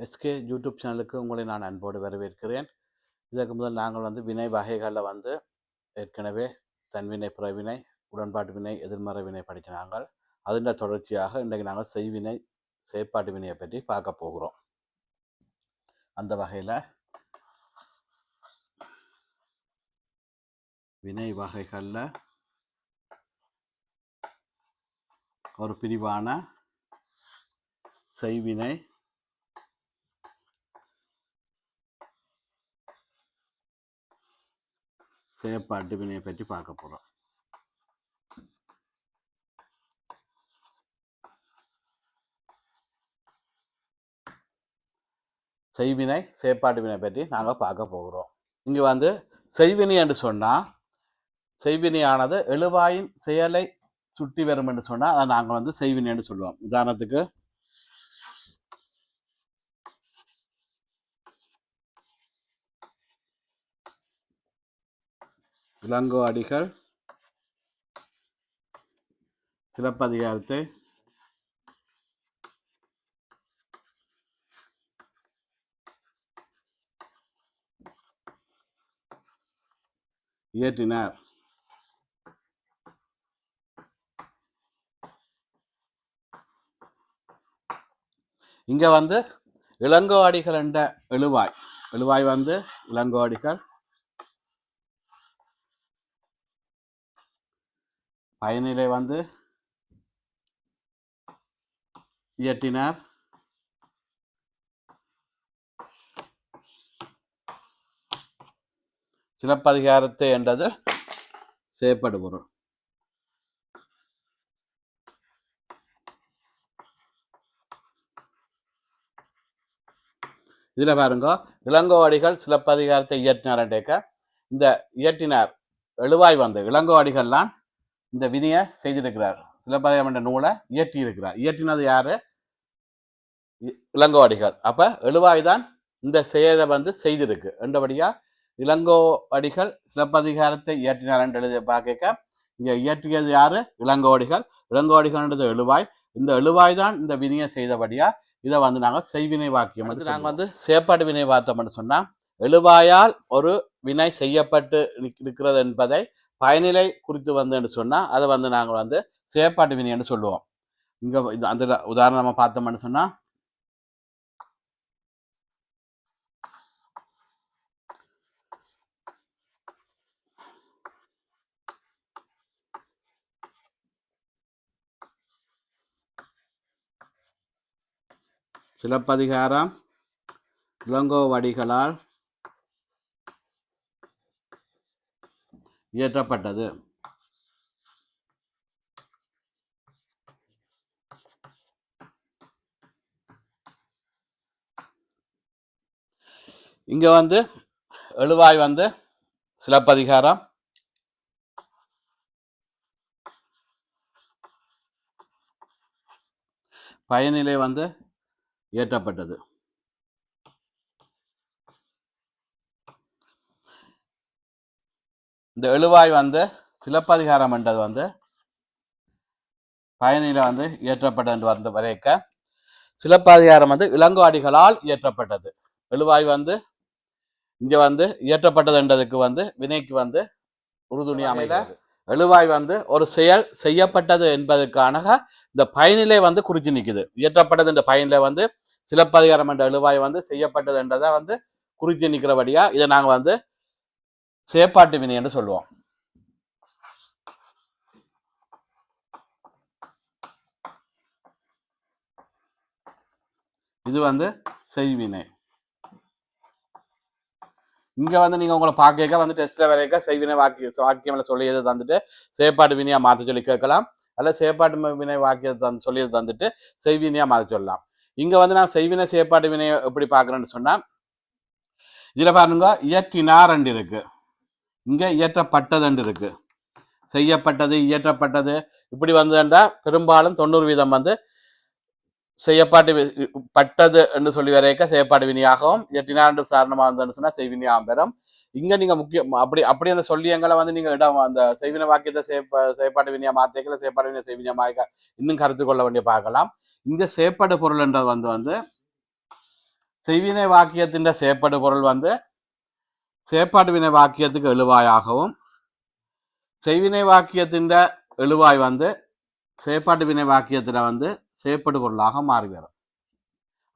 SK YouTube சேனலுக்கு உங்களை நான் அன்போடு வரவேற்கிறேன். இதற்கு முதல் நாங்கள் வினை வகைகளில் ஏற்கனவே தன்வினை, புறவினை, உடன்பாட்டு வினை, எதிர்மறை வினை படித்த நாங்கள் அதன் தொடர்ச்சியாக இன்றைக்கு நாங்கள் செய்வினை, செயற்பாட்டு வினையை பற்றி பார்க்க போகிறோம். அந்த வகையில் வினை வகைகளில் ஒரு பிரிவான செய்வினை, செயற்பாட்டு வினையை பற்றி பார்க்க போகிறோம். செய்வினை, செயற்பாட்டு வினை பற்றி நாங்கள் பார்க்க போகிறோம். இங்கே செய்வினை என்று சொன்னால், செய்வினையானது எழுவாயின் செயலை சுட்டி வரும் என்று சொன்னால் அதை நாங்கள் செய்வினை என்று சொல்லுவோம். உதாரணத்துக்கு இளங்கோ அடிகள் சிலப்பதிகாரத்தை இயற்றினார். இங்க இளங்கோ அடிகள் என்ற எழுவாய் இளங்கோ அடிகள் பயனிலை இயற்றினார். சிலப்பதிகாரத்தை என்றது செயற்படு பொருள். இதுல பாருங்க, இளங்கோ அடிகள் சிலப்பதிகாரத்தை இயற்றினார். இந்த இயற்றினார் எழுவாய் இளங்கோ அடிகள்லாம் இந்த விதியை செய்திருக்கிறார். சிலப்பதிகாரம் என்ற நூலை இயற்றி இருக்கிறார். இயற்றினது யாரு? இளங்கோ அடிகள். அப்ப எழுவாய் தான் இந்த செயலை செய்திருக்கு என்றபடியா இளங்கோ அடிகள் சிலப்பதிகாரத்தை இயற்றினார் என்று எழுதி பார்க்க, இங்க இயற்றியது யாரு? இளங்கோ அடிகள். இளங்கோ அடிகள்ன்றது எழுவாய். இந்த எழுவாய் தான் இந்த வினையை செய்தபடியா இதை நாங்கள் செய்வினை வாக்கியம் நாங்கள் செயற்பாடு வினை பார்த்தோம்னு சொன்னா, எழுவாயால் ஒரு வினை செய்யப்பட்டு இருக்கிறது என்பதை பயனிலை குறித்து என்று சொன்னா அதை நாங்கள் செயற்பாட்டு வினைன்னு சொல்லுவோம். இங்க அந்த உதாரணமா பார்த்தோம்னு சொன்னா, சிலப்பதிகாரம் இளங்கோவடிகளால் இயற்றப்பட்டது. இங்க எழுவாய் சிலப்பதிகாரம், பயனிலை இயற்றப்பட்டது. இந்த எழுவாய் சிலப்பதிகாரம் என்றது பயனில இயற்றப்பட்டது என்று வரைக்க, சிலப்பதிகாரம் இளங்கோ அடிகளால் இயற்றப்பட்டது. எழுவாய் இங்க இயற்றப்பட்டது என்றதுக்கு வினைக்கு உறுதுணை அமைகிறது. எழுவாய் ஒரு செயல் செய்யப்பட்டது என்பதற்கான இந்த பயனிலை குறிச்சு நிற்குது. இயற்றப்பட்டது என்ற பயனிலை சிலப்பதிகாரம் என்ற எழுவாய் செய்யப்பட்டது என்றதை குறிச்சு நிற்கிறபடியா இதை நாங்க செயற்பாட்டு வினை என்று சொல்லுவோம். இது செய்வினை. இங்க நீங்க உங்களை பார்க்க டெஸ்ட்ல வரைக்க செய்வினை வாக்கியம்ல சொல்லியது செயற்பாட்டு வினையா மாற்ற சொல்லி கேட்கலாம். அல்ல செயற்பாட்டு வினை வாக்கியத்தை சொல்லியது செய்வினையா மாற்ற சொல்லலாம். இங்க நான் செய்வினை செயற்பாட்டு வினையை எப்படி பார்க்கறேன்னு சொன்னா, இதுல பாருங்க, இயற்றினார் என்று இருக்கு, இங்க இயற்றப்பட்டது இருக்கு. செய்யப்பட்டது, இயற்றப்பட்டது இப்படி வந்ததுண்டா பெரும்பாலும் 90% செய்யப்பட்டது என்று சொல்லி வரைக்க செயற்பாடு வினையாகவும், இயற்றினார் சாரணமா வந்ததுன்னு சொன்னா செய்வினையாகவும் பெறும். இங்க நீங்க முக்கியம் அப்படி அந்த சொல்லியங்களை நீங்க இடம் அந்த செய்வினை வாக்கியத்தை செயற்பாடு வினையா மாத்திக்கல, செயற்பாடு வினை செய்வினையா மாக்க இன்னும் கருத்து கொள்ள வேண்டிய பார்க்கலாம். இங்க செயற்பாடு பொருள் என்றது செய்வினை வாக்கியத்தின் செயற்படு பொருள் வந்து செயற்பாட்டு வினை வாக்கியத்துக்கு எழுவாயாகவும் செய்வினை வாக்கியத்தின் எழுவாய் வந்து செயற்பாட்டு வினை வாக்கியத்துல வந்து செயற்படு பொருளாக மாறி வரும்.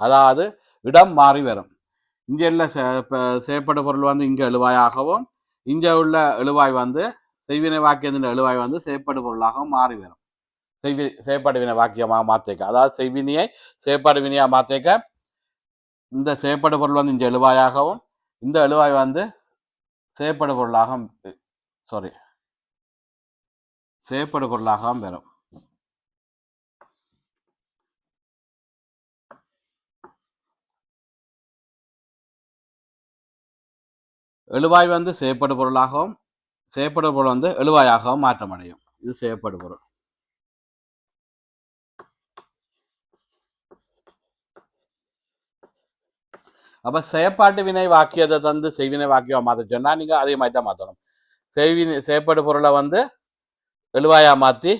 அதாவது இடம் மாறி வரும். இங்க உள்ள செயற்படு பொருள் வந்து இங்க எழுவாயாகவும் இங்க உள்ள எழுவாய் வந்து செய்வினை வாக்கியத்தின் எழுவாய் வந்து செயற்படு பொருளாகவும் மாறி வரும். செயற்பாடு வினை வாக்கியமாக மாத்தேக்க, அதாவது செய்வினியை செயற்பாடு வினையா மாத்தேக்க இந்த செயற்படு பொருள் வந்து இங்க எழுவாயாகவும் இந்த எழுவாய் வந்து செயற்படு பொருளாக செயற்படு பொருளாகவும் பெறும். எழுவாய் வந்து செயற்படு பொருளாகவும் செயற்படு பொருள் வந்து எழுவாயாகவும் மாற்றமடையும். இது செயற்படு பொருள். அப்ப செயற்பாட்டு வினை வாக்கியத்தை தந்து செய்வினை வாக்கியம் மாற்ற சொன்னா நீங்க அதே மாதிரி தான் மாற்றணும். செயற்படு பொருளை வந்து எழுவாயா மாற்றி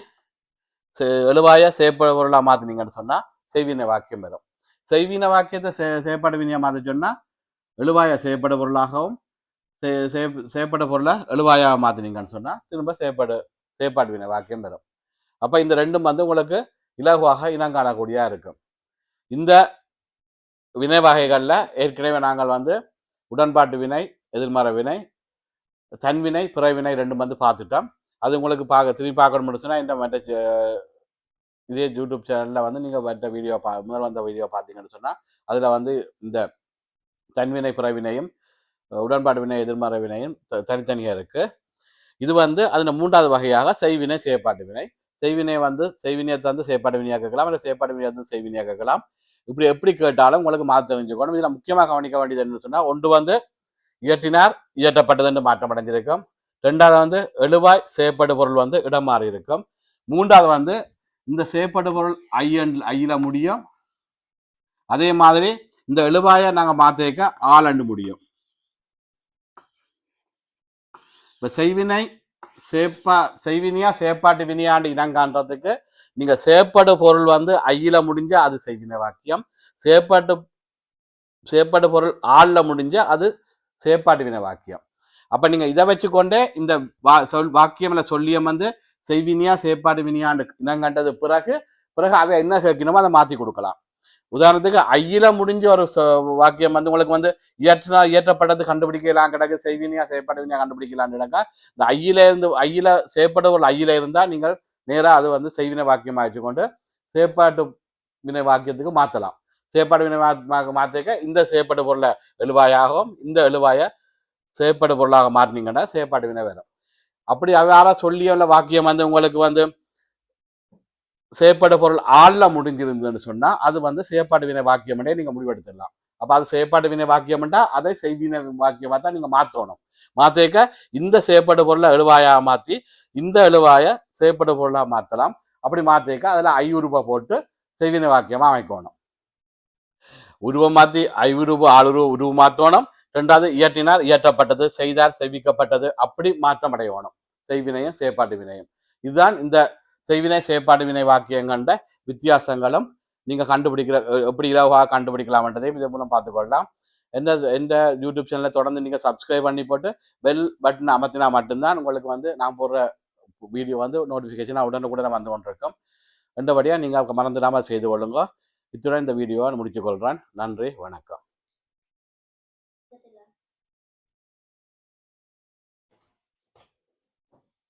எழுவாய செயற்படு பொருளா மாத்தினீங்கன்னு சொன்னா செய்வினை வாக்கியம் பெறும். செய்வினை வாக்கியத்தை செயற்பாடு வினையா மாற்ற சொன்னா எழுவாய செயற்படு பொருளாகவும் செயற்பட பொருளை எழுவாயா மாத்தினீங்கன்னு சொன்னா திரும்ப செயற்பாடு வினை வாக்கியம் பெறும். அப்ப இந்த ரெண்டும் வந்து உங்களுக்கு இலகுவாக இனம் காணக்கூடியா இருக்கும். இந்த வினை வகைகள்ல ஏற்கனவே நாங்கள் வந்து உடன்பாட்டு வினை, எதிர்மறை வினை, தன்வினை, பிறவினை ரெண்டும் வந்து பார்த்துட்டோம். அது உங்களுக்கு திரும்பி பார்க்கணும்னு சொன்னா இந்த மற்ற இதே யூடியூப் சேனல்ல வந்து நீங்க மற்ற வீடியோ முதல் வந்த வீடியோ பார்த்தீங்கன்னு சொன்னா அதுல வந்து இந்த தன்வினை பிறவினையும் உடன்பாடு வினை எதிர்மறை வினையும் தனித்தனியா இருக்கு. இது வந்து அதுல மூன்றாவது வகையாக செய்வினை செயற்பாட்டு வினை. செய்வினை வந்து செய்வினையை தந்து செயற்பாடு வினையாக கேட்கலாம், இல்லை செயற்பாடு வினையை தந்து செய்வினையாக கேட்கலாம். இப்படி எப்படி கேட்டாலும் உங்களுக்கு மாற்ற தெரிஞ்சுக்கணும். இதுல முக்கியமாக கவனிக்க வேண்டியது என்னன்னு சொன்னா ஒன்று வந்து இயற்றினார் இயற்றப்பட்டது என்று மாற்றம் அடைஞ்சிருக்கும். ரெண்டாவது வந்து எழுவாய் செயற்படு பொருள் வந்து இடம் மாறி இருக்கும். மூன்றாவது வந்து இந்த செயற்படு பொருள் ஐயில முடியும். அதே மாதிரி இந்த எழுவாயை நாங்க மாத்திக்க ஆளண்டு முடியும். இப்ப செய்வினையா செயற்பாட்டு வினையாண்டு இனம் காண்றதுக்கு நீங்க செயற்படு பொருள் வந்து ஐயில முடிஞ்ச அது செய்வினை வாக்கியம், செயற்பாடு பொருள் ஆள்ல முடிஞ்ச அது செயற்பாட்டு வினை வாக்கியம். அப்ப நீங்க இதை வச்சுக்கொண்டே இந்த வாக்கியம்ல சொல்லியம் வந்து செய்வினியா செயற்பாடு வினையாண்டு இனம் கண்டது பிறகு அதை என்ன கேட்கணுமோ அதை மாத்தி கொடுக்கலாம். உதாரணத்துக்கு ஐயில முடிஞ்ச ஒரு வாக்கியம் வந்து உங்களுக்கு வந்து இயற்றப்பட்டது கண்டுபிடிக்கலாம் கிடக்கு, செய்வினியா செயற்பாடு வினையா கண்டுபிடிக்கலான்னு கிடக்கா இந்த ஐயில செயற்படுவர்கள் ஐயில இருந்தா நீங்கள் நேரா அது வந்து செய்வினை வாக்கியம் ஆயிடுச்சுக்கொண்டு செயற்பாட்டு வினை வாக்கியத்துக்கு மாத்தலாம். செயற்பாடு வினை மாத்திக்க இந்த செயற்படு பொருளை எழுவாயாகவும் இந்த எழுவாய செயற்படு பொருளாக மாற்றினீங்கன்னா செயற்பாடு வினை வரும். அப்படி அவ்வாறா சொல்லியுள்ள வாக்கியம் வந்து உங்களுக்கு வந்து செயற்பாடு பொருள் ஆள்ல முடிஞ்சிருந்ததுன்னு சொன்னா அது வந்து செயற்பாடு வினை வாக்கியம்னே நீங்க முடிவெடுத்துடலாம். அப்ப அது செயற்பாடு வினை வாக்கியம்டா அதை செய்வினை வாக்கியமா தான் நீங்க மாத்தணும். மாத்திக்க இந்த செயற்பாடு பொருளை எழுவாயா மாத்தி இந்த எழுவாய செயற்பாடு பொருளா மாத்தலாம். அப்படி மாத்திக்க அதுல ஐயுருவ போட்டு செய்வினை வாக்கியமா அமைக்கணும். உருவம் மாத்தி ஐவுருவு உருவு மாத்தணும். ரெண்டாவது இயற்றினார் இயற்றப்பட்டது, செய்தார் செய்விக்கப்பட்டது, அப்படி மாற்றம் அடையணும் செய்வினையும் செயற்பாட்டு வினையும். இதுதான் இந்த செய்வினை செயற்பாடு வினை வாக்கியங்கண்ட வித்தியாசங்களும் நீங்க கண்டுபிடிக்கிற எப்படி இலவாக கண்டுபிடிக்கலாம்ன்றதையும் இதன் மூலம் பார்த்துக்கொள்ளலாம். எந்த யூடியூப் சேனலை தொடர்ந்து நீங்க சப்ஸ்கிரைப் பண்ணி போட்டு பெல் பட்டன் அமர்த்தினா மட்டும்தான் உங்களுக்கு வந்து நான் போடுற வீடியோ வந்து நோட்டிஃபிகேஷன் உடனுக்குடன் வந்து கொண்டிருக்கும். ரெண்டபடியாக நீங்கள் மறந்துடாமல் செய்து கொள்ளுங்க. இத்துடன் இந்த வீடியோவை முடித்துக் கொள்கிறேன். நன்றி, வணக்கம்.